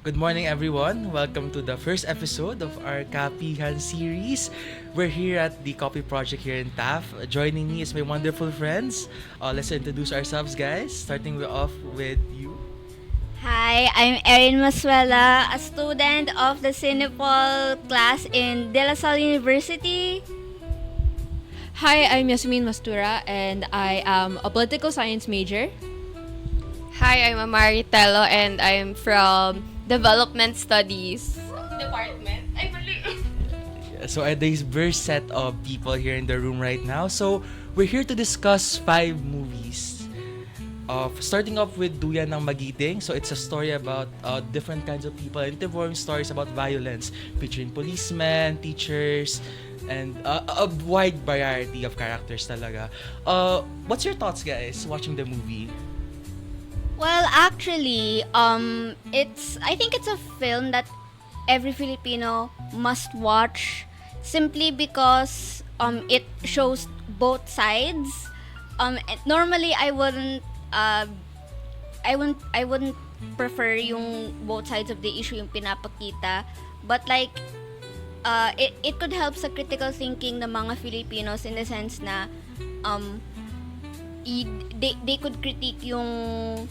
Good morning, everyone. Welcome to the first episode of our KAPEHAN series. We're here at the Copy Project here in TAF. Joining me is my wonderful friends. Let's introduce ourselves, guys. Starting off with you. Hi, I'm Erin Masuela, a student of the Cinepol class in De La Salle University. Hi, I'm Yasmin Mastura and I am a political science major. Hi, I'm Amari Tello and I'm from Development Studies Department. Ay, mali. So, a diverse set of people here in the room right now. So, we're here to discuss 5 movies. Starting off with Duyan ng Magiting. So, it's a story about different kinds of people and involving stories about violence, featuring policemen, teachers, and a wide variety of characters talaga. What's your thoughts, guys, watching the movie? Well, actually, I think it's a film that every Filipino must watch simply because it shows both sides. Normally I wouldn't prefer yung both sides of the issue yung pinapakita, but like it could help sa critical thinking ng mga Filipinos in the sense na um they could critique yung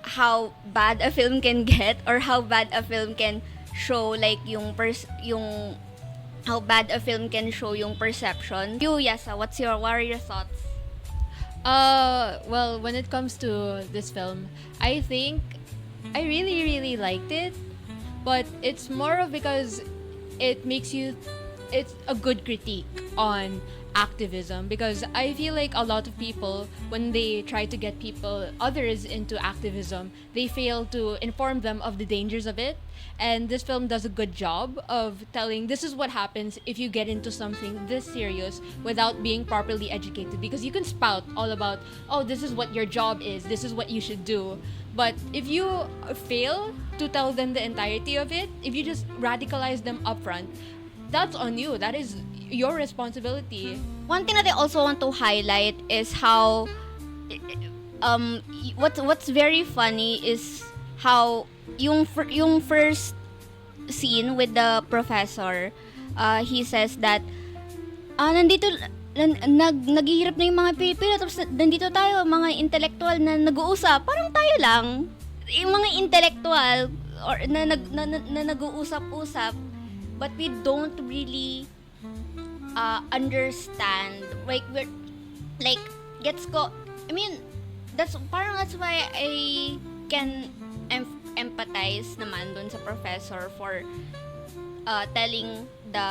how bad a film can get or how bad a film can show like yung how bad a film can show yung perception. You, Yasa, what are your thoughts? Well, when it comes to this film, I think I really, really liked it, but it's more of because it's a good critique on activism, because I feel like a lot of people, when they try to get others into activism, they fail to inform them of the dangers of it. And this film does a good job of telling this is what happens if you get into something this serious without being properly educated, because you can spout all about, oh, this is what your job is, this is what you should do, but if you fail to tell them the entirety of it, if you just radicalize them upfront, that's on you. That is your responsibility. One thing that I also want to highlight is how what's very funny is how yung first scene with the professor, he says that naghihirap na yung mga Pilipino, tapos nandito tayo mga intellectual na nag-uusap, parang tayo lang yung mga intellectual or na nag-uusap-usap, but we don't really understand, like we're like gets ko. I mean, that's why I can empathize naman dun sa professor for telling the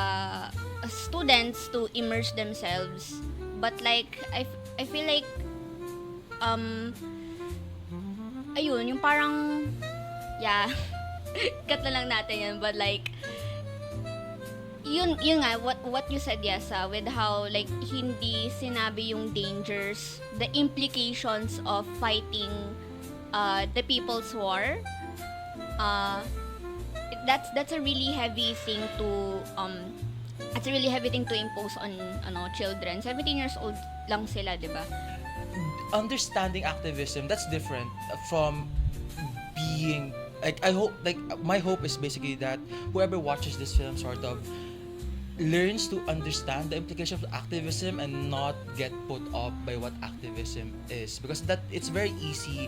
students to immerse themselves, but like I feel like ayun yung parang yeah cut na lang natin yan, but like yun nga what you said, Yasa, with how like hindi sinabi yung dangers, the implications of fighting the people's war. That's a really heavy thing to impose on children. 17 years old lang sila, 'di ba? Understanding activism, that's different from being like, I hope, like, my hope is basically that whoever watches this film sort of learns to understand the implication of activism and not get put off by what activism is, because that it's very easy,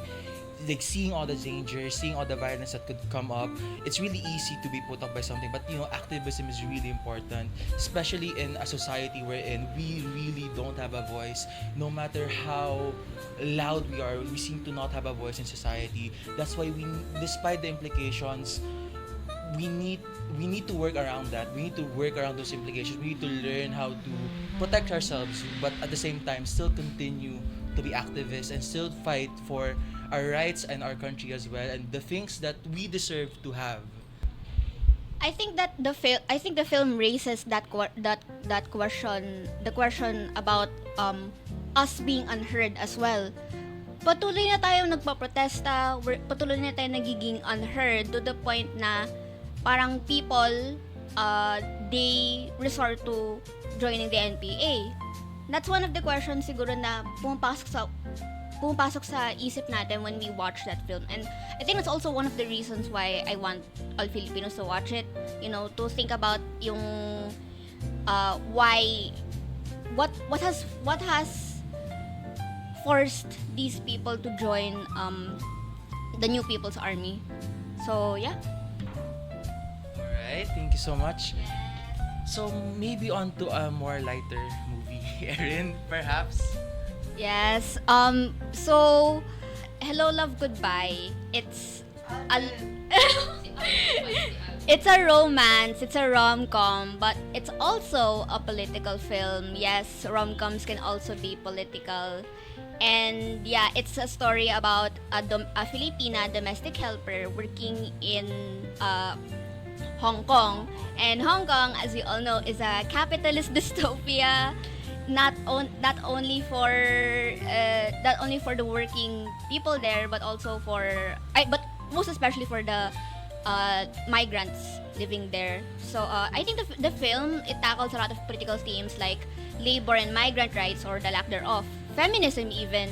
like seeing all the dangers, seeing all the violence that could come up, it's really easy to be put off by something. But activism is really important, especially in a society wherein we really don't have a voice. No matter how loud we are, we seem to not have a voice in society. That's why despite the implications, we need to work around that. We need to work around those implications. We need to learn how to protect ourselves, but at the same time still continue to be activists and still fight for our rights and our country as well, and the things that we deserve to have. I think the film raises that question, the question about us being unheard as well. Patuloy na tayong nagpaprotesta, patuloy na tayong nagiging unheard to the point na parang people they resort to joining the NPA. That's one of the questions siguro na pumapasok sa pumapasok sa isip natin when we watch that film. And I think that's also one of the reasons why I want all Filipinos to watch it. You know, to think about yung why what has forced these people to join the New People's Army. So yeah. Alright, thank you so much. So maybe on to a more lighter movie, Erin, perhaps. Yes. So Hello Love Goodbye. It's a it's a romance, it's a rom-com, but it's also a political film. Yes, rom-coms can also be political. And yeah, it's a story about a Filipina domestic helper working in Hong Kong. And Hong Kong, as you all know, is a capitalist dystopia. Not only for the working people there, but also but most especially for the migrants living there. So I think the film, it tackles a lot of political themes like labor and migrant rights or the lack thereof, feminism even.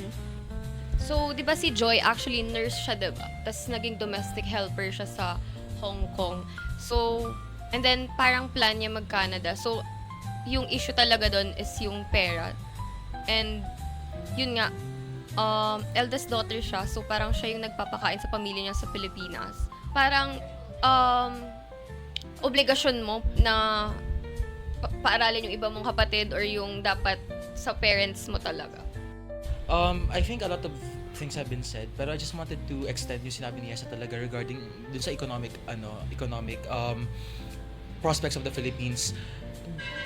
So, di ba si Joy, actually nurse siya, di ba? Tapos naging domestic helper siya sa Hong Kong. So, and then parang plan niya mag-Canada. So, yung issue talaga doon is yung pera. And, yun nga, eldest daughter siya. So, parang siya yung nagpapakain sa pamilya niya sa Pilipinas. Parang, obligasyon mo na paaralin yung iba mong kapatid or yung dapat sa parents mo talaga. I think a lot of things have been said, pero I just wanted to extend yung sinabi ni Yesa talaga regarding dun sa economic prospects of the Philippines.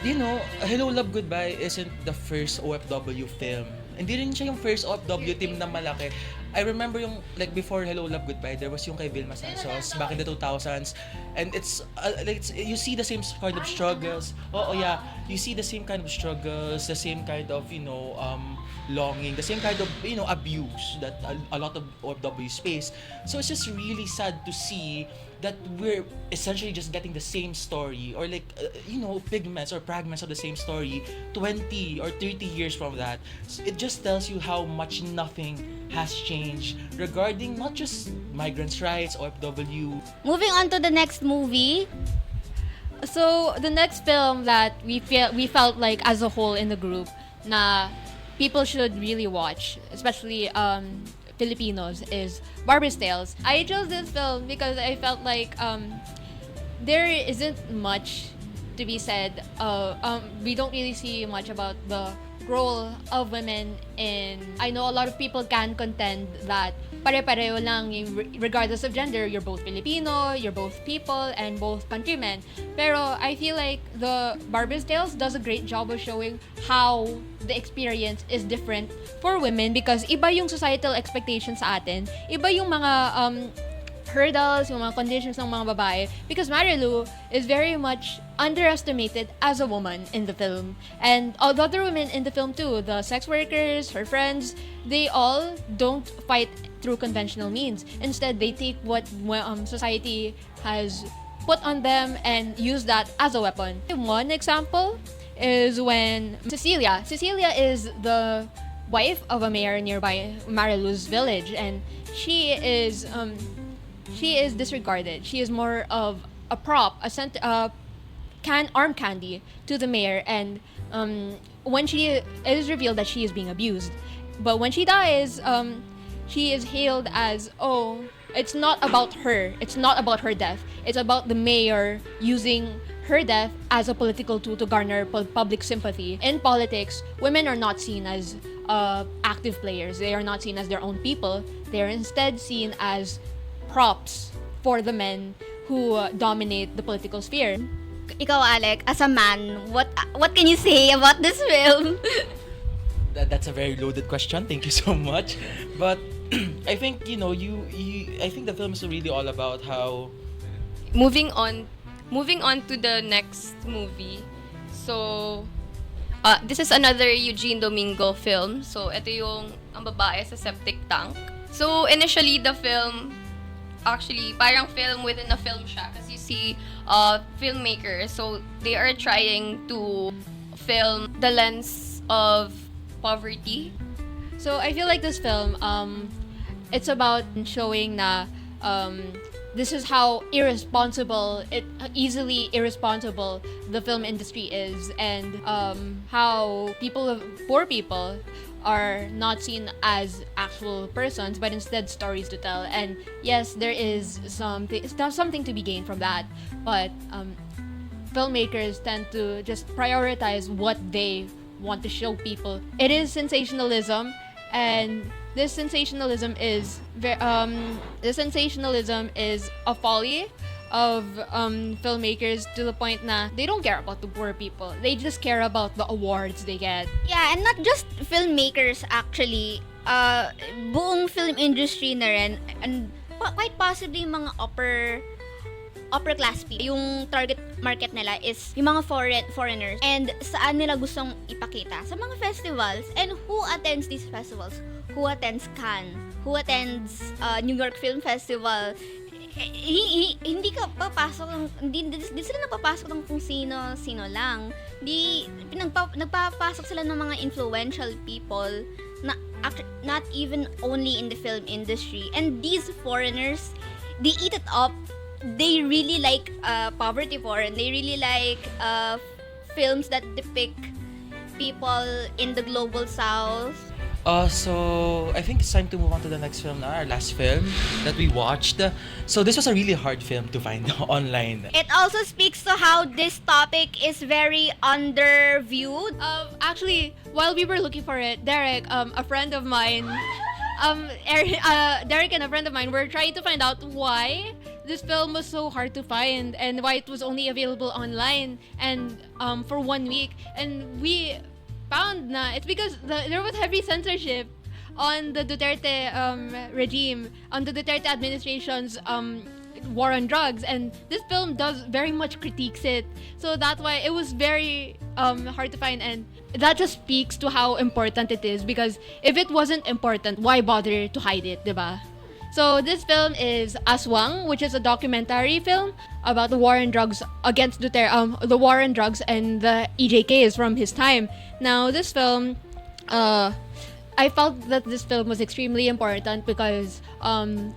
You know, Hello Love Goodbye isn't the first OFW film. Hindi rin siya yung first OFW team na malaki. I remember yung, like, before Hello Love Goodbye, there was yung kay Vilma Sansos back in the 2000s. And it's, you see the same kind of struggles. Oh, yeah. You see the same kind of struggles, the same kind of, longing, the same kind of, abuse that a lot of OFWs face. So it's just really sad to see that we're essentially just getting the same story or like, pigments or fragments of the same story 20 or 30 years from that. It just tells you how much nothing has changed regarding not just migrants' rights, OFW. Moving on to the next movie. So the next film that we felt like as a whole in the group na people should really watch, especially Filipinos, is Barbie's Tales. I chose this film because I felt like there isn't much to be said. We don't really see much about the role of women in. I know a lot of people can contend that pare-pareho lang regardless of gender. You're both Filipino, you're both people, and both countrymen. Pero I feel like the Barbie's Tales does a great job of showing how the experience is different for women because iba yung societal expectations sa atin, iba yung mga hurdles, yung mga conditions ng mga babae, because Marilu is very much underestimated as a woman in the film. And all the other women in the film too, the sex workers, her friends, they all don't fight through conventional means. Instead, they take what society has put on them and use that as a weapon. One example is when Cecilia is the wife of a mayor nearby Marilu's village, and she is disregarded. She is more of a prop, arm candy to the mayor, and when it is revealed that she is being abused. But when she dies, she is hailed as, oh, it's not about her. It's not about her death. It's about the mayor using her death as a political tool to garner public sympathy. In politics, women are not seen as active players. They are not seen as their own people. They are instead seen as props for the men who dominate the political sphere. Ikaw, Alec, as a man, what can you say about this film? That's a very loaded question. Thank you so much. But I think I think the film is really all about how. Moving on to the next movie. So, this is another Eugene Domingo film. So, ito yung ang babae sa septic tank. So, initially, the film, actually, parang film within a film siya. Kasi you see filmmakers, so they are trying to film the lens of poverty. So I feel like this film, it's about showing na this is how easily irresponsible the film industry is, and how poor people are not seen as actual persons, but instead stories to tell. And yes, there is something to be gained from that, but filmmakers tend to just prioritize what they want to show people. It is sensationalism, and this sensationalism is a folly of filmmakers, to the point na they don't care about the poor people. They just care about the awards they get. Yeah, and not just filmmakers actually. Buong film industry na rin, and quite possibly yung mga upper class people. Yung target market nila is yung mga foreigners, and saan nila gustong ipakita? Sa mga festivals. And who attends these festivals? Who attends Cannes? Who attends New York Film Festival? Hindi ka papasok ng hindi sila napapasok ng kung sino lang. Nagpapasok sila ng mga influential people na not even only in the film industry. And these foreigners, they eat it up. They really like poverty porn. They really like films that depict people in the global south. So I think it's time to move on to the next film na, our last film that we watched. So this was a really hard film to find online. It also speaks to how this topic is very underviewed. Actually, while we were looking for it, Derek, a friend of mine, Derek and a friend of mine were trying to find out why this film was so hard to find and why it was only available online and for 1 week. And we found na it's because there was heavy censorship on the Duterte regime, on the Duterte administration's war on drugs, and this film does very much critiques it. So that's why it was very hard to find, and that just speaks to how important it is, because if it wasn't important, why bother to hide it, diba? So this film is Aswang, which is a documentary film about the war on drugs against Duterte, the war on drugs and the EJKs from his time. Now this film, I felt that this film was extremely important because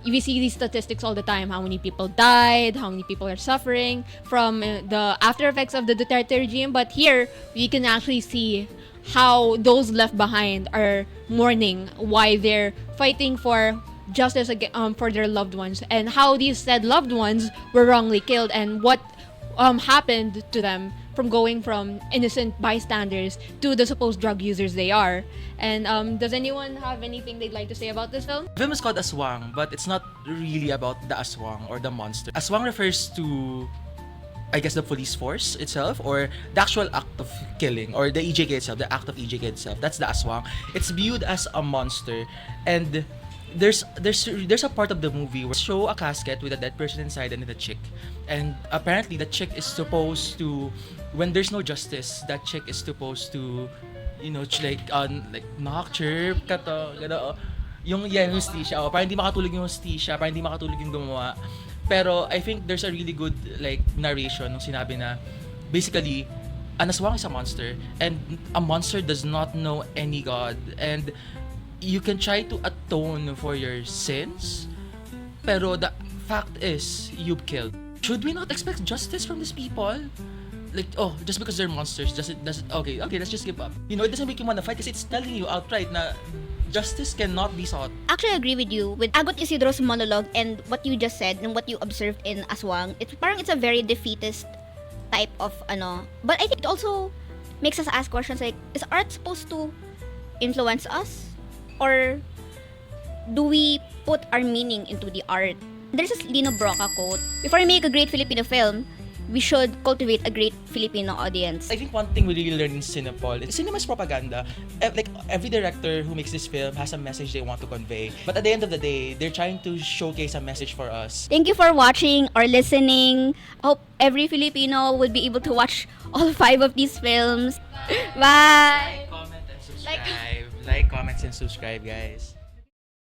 we see these statistics all the time, how many people died, how many people are suffering from the after effects of the Duterte regime. But here, we can actually see how those left behind are mourning, why they're fighting for justice for their loved ones, and how these said loved ones were wrongly killed, and what happened to them from going from innocent bystanders to the supposed drug users they are. And does anyone have anything they'd like to say about this film? The film is called Aswang, but it's not really about the Aswang or the monster. Aswang refers to, I guess, the police force itself, or the actual act of killing, or the EJK itself, the act of EJK itself. That's the Aswang. It's viewed as a monster, and there's a part of the movie where they show a casket with a dead person inside and then a chick, and apparently the chick is supposed to, when there's no justice, that chick is supposed to, you know, like knock, chirp, kato, gano, yung hustisya, parang hindi makatulog yung hustisya, parang hindi makatulog yung gumawa. Pero I think there's a really good like narration nung sinabi na basically an aswang is a monster, and a monster does not know any god, and you can try to atone for your sins, pero the fact is you've killed. Should we not expect justice from these people? Like, oh, just because they're monsters, does it okay, let's just give up. You know, it doesn't make you want to fight because it's telling you outright na justice cannot be sought. Actually, I agree with you with Agot Isidro's monologue and what you just said and what you observed in Aswang. It's a very defeatist type of but I think it also makes us ask questions like, is art supposed to influence us, or do we put our meaning into the art? There's this Lino Broca quote: before we make a great Filipino film, we should cultivate a great Filipino audience. I think one thing we really learn in Cinepol is cinema is propaganda. Like, every director who makes this film has a message they want to convey. But at the end of the day, they're trying to showcase a message for us. Thank you for watching or listening. Hope every Filipino would be able to watch all 5 of these films. Bye! Like, comment, and subscribe. Like, comment, and subscribe, guys.